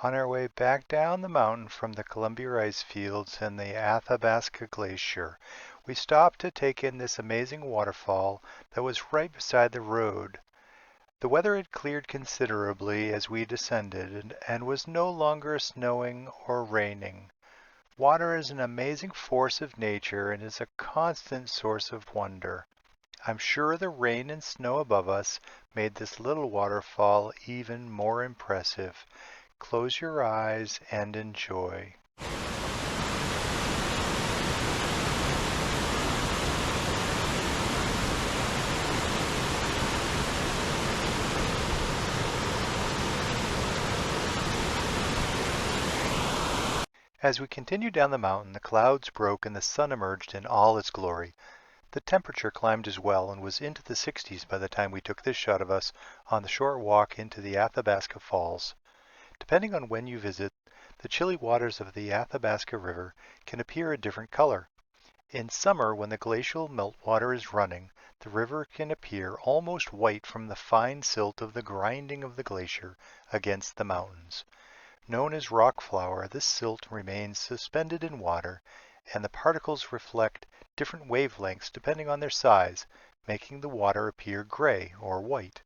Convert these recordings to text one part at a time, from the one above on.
On our way back down the mountain from the Columbia ice fields and the Athabasca Glacier, we stopped to take in this amazing waterfall that was right beside the road. The weather had cleared considerably as we descended and was no longer snowing or raining. Water is an amazing force of nature and is a constant source of wonder. I'm sure the rain and snow above us made this little waterfall even more impressive. Close your eyes and enjoy. As we continued down the mountain, the clouds broke and the sun emerged in all its glory. The temperature climbed as well and was into the 60s by the time we took this shot of us on the short walk into the Athabasca Falls. Depending on when you visit, the chilly waters of the Athabasca River can appear a different color. In summer, when the glacial meltwater is running, the river can appear almost white from the fine silt of the grinding of the glacier against the mountains. Known as rock flour, this silt remains suspended in water, and the particles reflect different wavelengths depending on their size, making the water appear gray or white.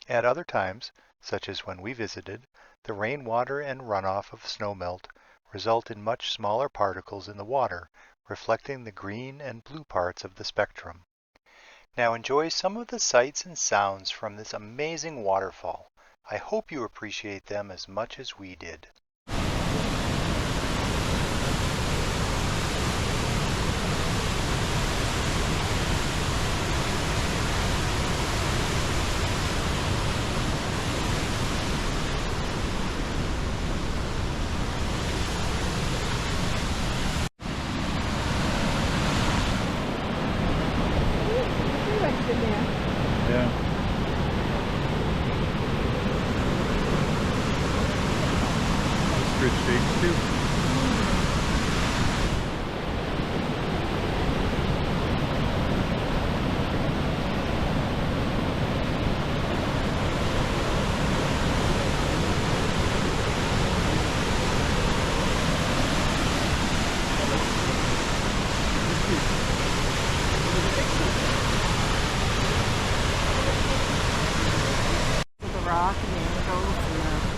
At other times, such as when we visited, the rainwater and runoff of snowmelt result in much smaller particles in the water, reflecting the green and blue parts of the spectrum. Now enjoy some of the sights and sounds from this amazing waterfall. I hope you appreciate them as much as we did. Yeah. Good shapes too. The rock and the angles and the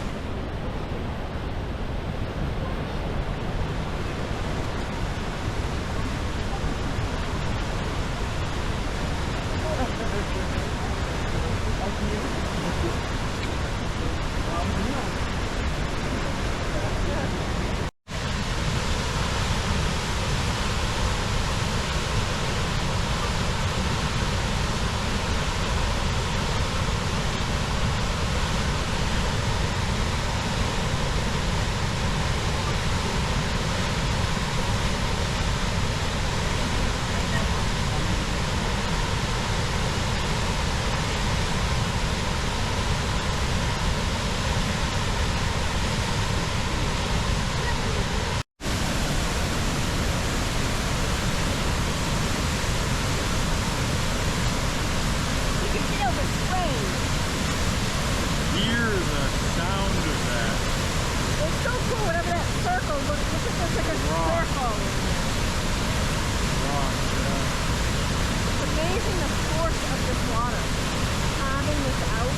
Hear the sound of that. it's so cool, whatever that circle looks, look at this like a Rock. circle. Rock, yeah. It's amazing the force of this water. Carving this out.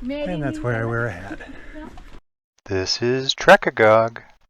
And that's where we're at. This is Trekagog.